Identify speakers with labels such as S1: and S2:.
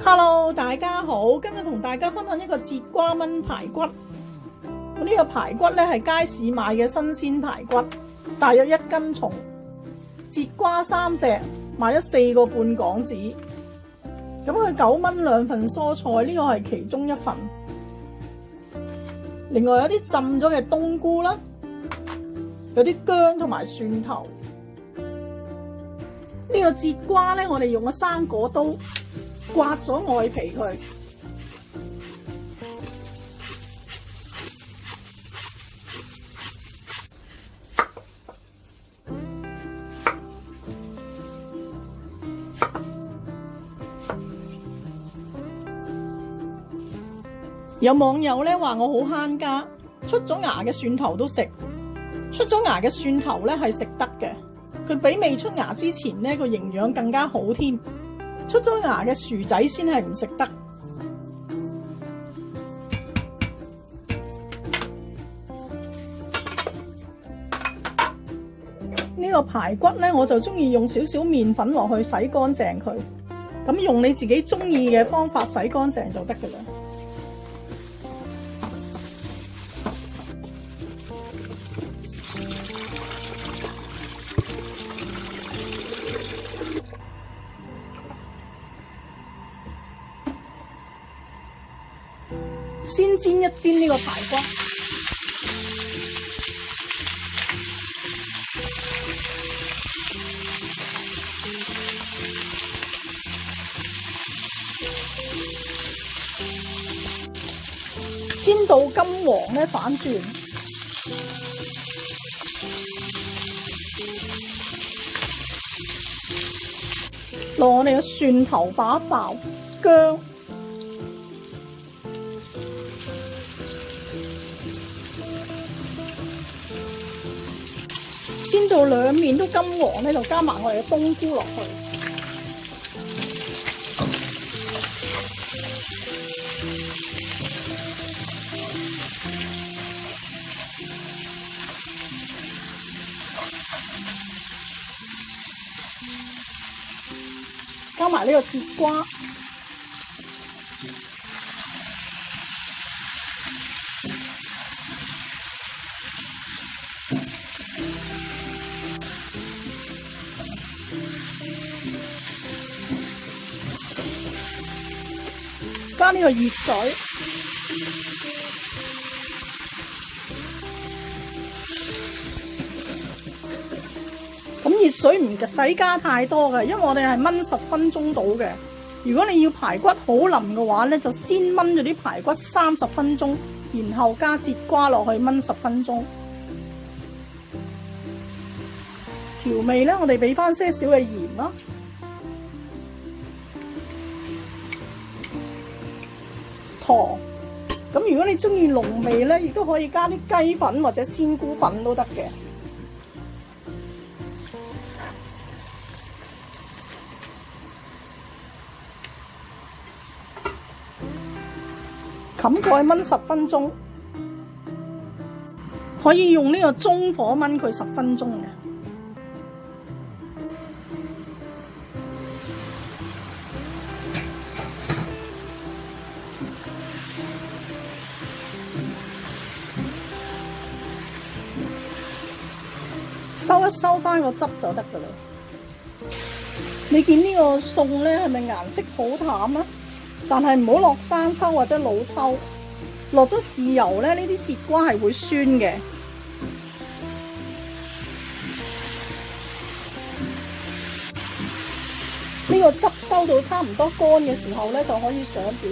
S1: Hello， 大家好，今日同大家分享一個節瓜炆排骨。呢個排骨咧係街市買嘅新鮮排骨，大約1斤重。節瓜3隻，買咗4個半港紙。咁佢9蚊2份蔬菜，呢個係其中一份。另外有啲浸咗嘅冬菇啦，有啲薑同埋蒜頭。呢個節瓜咧，我哋用咗生果刀刮咗外皮佢。有網友咧話我好慳家，出咗芽嘅蒜頭都食。出咗芽嘅蒜頭咧係食得嘅，佢比未出芽之前咧個營養更加好添。出咗芽嘅薯仔先係唔食得。呢個排骨咧，我就中意用少少麵粉落去洗乾淨佢。咁用你自己中意嘅方法洗乾淨就得㗎啦。先煎一煎呢個排骨，煎到金黃咧反轉，落我哋嘅蒜頭爆一爆，薑。煎到兩面都金黃咧，就加埋我哋嘅冬菇落去，加埋呢個節瓜。加呢個熱水，咁熱水唔使加太多嘅，因為我哋係燜10分鐘到嘅。如果你要排骨好腍嘅話咧，就先燜咗啲排骨30分鐘，然後加節瓜落去燜10分鐘。調味咧，我哋俾翻些少嘅鹽啦。糖，咁如果你中意濃味咧，亦都可以加啲雞粉或者鮮菇粉都得嘅。冚蓋燜10分鐘，可以用呢個中火燜佢10分鐘嘅。收一收翻個汁就得噶啦。你見呢個餸咧係咪顏色好淡啊？但係唔好落生抽或者老抽，落咗豉油咧，呢啲節瓜係會酸嘅。呢個汁收到差唔多乾嘅時候咧，就可以上碟。